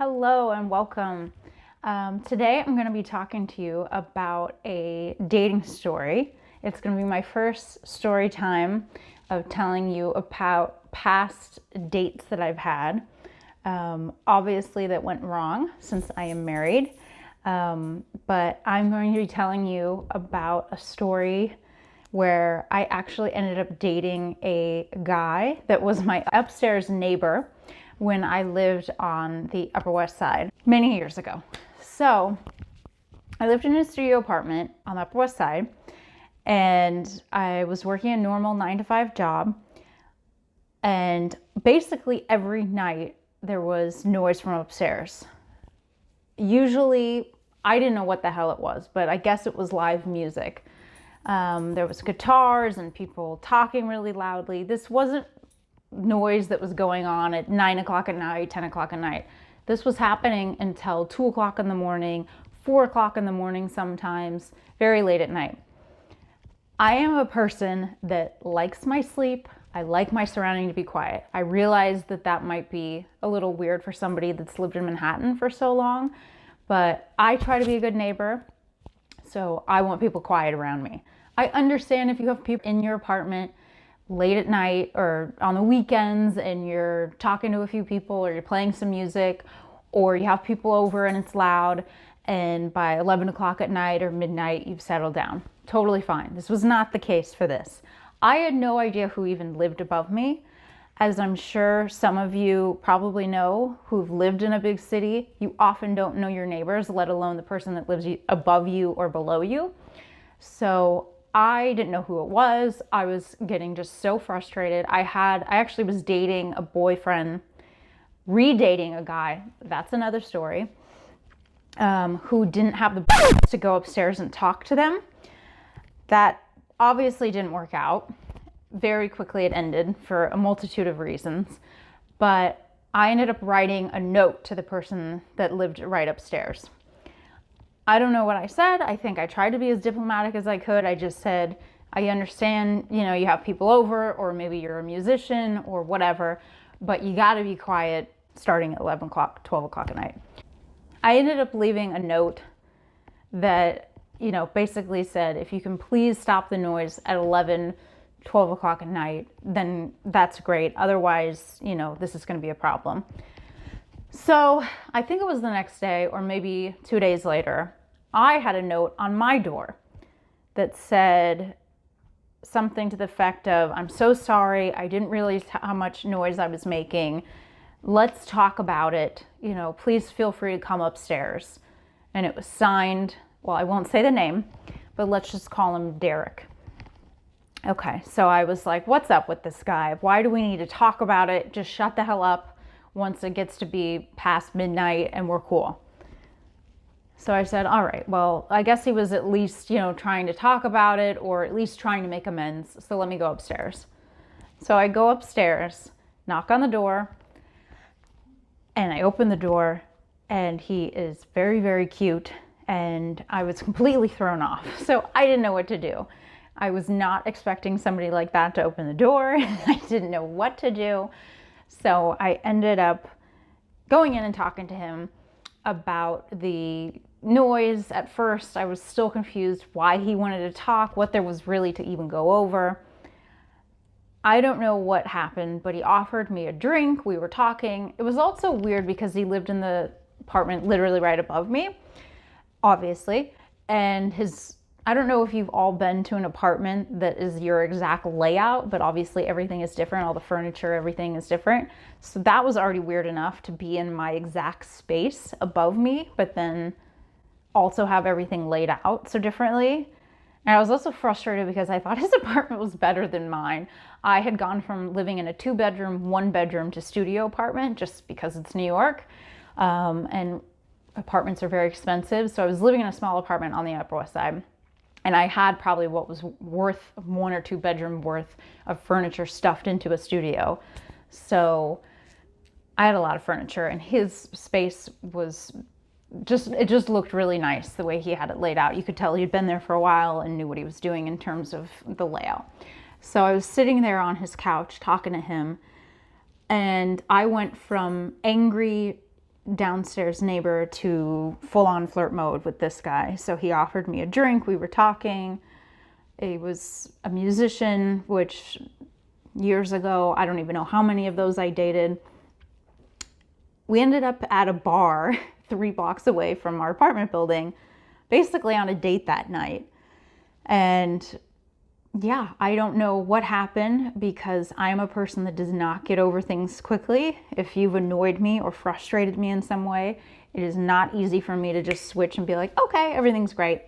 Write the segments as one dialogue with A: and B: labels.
A: Hello and welcome. Today I'm going to be talking to you about a dating story. It's going to be my first story time of telling you about past dates that I've had. Obviously, that went wrong since I am married, but I'm going to be telling you about a story where I actually ended up dating a guy that was my upstairs neighbor when I lived on the Upper West Side many years ago. So I lived in a studio apartment on the Upper West Side, and I was working a normal 9 to 5 job. And basically every night there was noise from upstairs. Usually, I didn't know what the hell it was, but I guess it was live music. There was guitars and people talking really loudly. This wasn't noise that was going on at 9 o'clock at night, 10 o'clock at night. This was happening until 2 o'clock in the morning, 4 o'clock in the morning sometimes, very late at night. I am a person that likes my sleep. I like my surrounding to be quiet. I realize that that might be a little weird for somebody that's lived in Manhattan for so long, but I try to be a good neighbor, so I want people quiet around me. I understand if you have people in your apartment late at night or on the weekends and you're talking to a few people or you're playing some music or you have people over and it's loud and by 11 o'clock at night or midnight you've settled down. Totally fine. This was not the case for this. I had no idea who even lived above me. As I'm sure some of you probably know who've lived in a big city, you often don't know your neighbors, let alone the person that lives above you or below you. So I didn't know who it was. I was getting just so frustrated. I actually was dating a boyfriend, redating a guy, that's another story, who didn't have the to go upstairs and talk to them. That obviously didn't work out. Very quickly it ended for a multitude of reasons. But I ended up writing a note to the person that lived right upstairs. I don't know what I said. I think I tried to be as diplomatic as I could. I just said, I understand, you have people over, or maybe you're a musician or whatever, but you got to be quiet starting at 11 o'clock, 12 o'clock at night. I ended up leaving a note that, basically said, if you can please stop the noise at 11, 12 o'clock at night, then that's great. Otherwise, this is going to be a problem. So I think it was the next day or maybe 2 days later, I had a note on my door that said something to the effect of, I'm so sorry, I didn't realize how much noise I was making. Let's talk about it. Please feel free to come upstairs. And it was signed, well, I won't say the name, but let's just call him Derek. Okay, so I was like, what's up with this guy? Why do we need to talk about it? Just shut the hell up once it gets to be past midnight and we're cool. So I said, all right, well, I guess he was at least, trying to talk about it or at least trying to make amends. So let me go upstairs. So I go upstairs, knock on the door, and I open the door and he is very, very cute. And I was completely thrown off. So I didn't know what to do. I was not expecting somebody like that to open the door. I didn't know what to do. So I ended up going in and talking to him about the noise. At first, I was still confused why he wanted to talk, what there was really to even go over. I don't know what happened, but he offered me a drink. We were talking. It was also weird because he lived in the apartment literally right above me, obviously. And I don't know if you've all been to an apartment that is your exact layout, but obviously everything is different. All the furniture, everything is different. So that was already weird enough to be in my exact space above me, but then also have everything laid out so differently. And I was also frustrated because I thought his apartment was better than mine. I had gone from living in a 2-bedroom, 1-bedroom to studio apartment just because it's New York. And apartments are very expensive. So I was living in a small apartment on the Upper West Side. And I had probably what was worth 1 or 2 bedroom worth of furniture stuffed into a studio. So I had a lot of furniture and his space was it just looked really nice the way he had it laid out. You could tell he'd been there for a while and knew what he was doing in terms of the layout. So I was sitting there on his couch talking to him, and I went from angry downstairs neighbor to full-on flirt mode with this guy. So he offered me a drink, we were talking. He was a musician, which years ago, I don't even know how many of those I dated. We ended up at a bar 3 blocks away from our apartment building, basically on a date that night. And yeah, I don't know what happened, because I'm a person that does not get over things quickly. If you've annoyed me or frustrated me in some way, it is not easy for me to just switch and be like, okay, everything's great.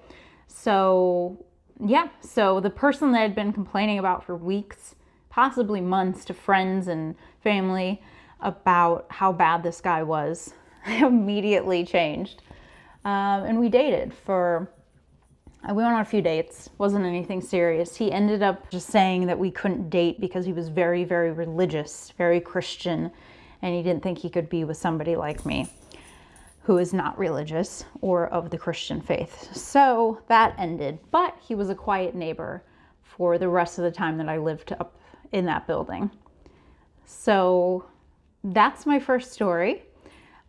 A: So yeah, so the person that I'd been complaining about for weeks, possibly months, to friends and family about how bad this guy was, immediately changed. And we dated for, we went on a few dates, wasn't anything serious. He ended up just saying that we couldn't date because he was very, very religious, very Christian, and he didn't think he could be with somebody like me who is not religious or of the Christian faith. So that ended, but he was a quiet neighbor for the rest of the time that I lived up in that building. So that's my first story.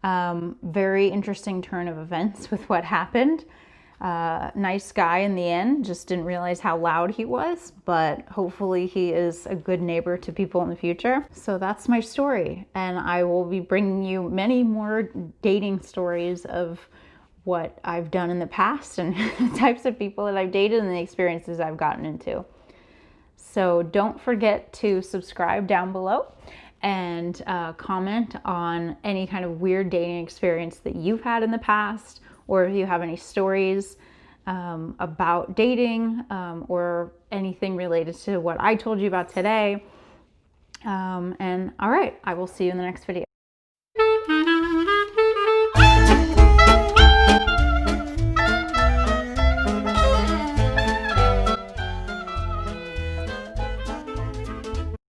A: Very interesting turn of events with what happened. Nice guy in the end, just didn't realize how loud he was, but hopefully he is a good neighbor to people in the future. So that's my story, and I will be bringing you many more dating stories of what I've done in the past and the types of people that I've dated and the experiences I've gotten into. So don't forget to subscribe down below and comment on any kind of weird dating experience that you've had in the past, or if you have any stories about dating or anything related to what I told you about today. And all right, I will see you in the next video.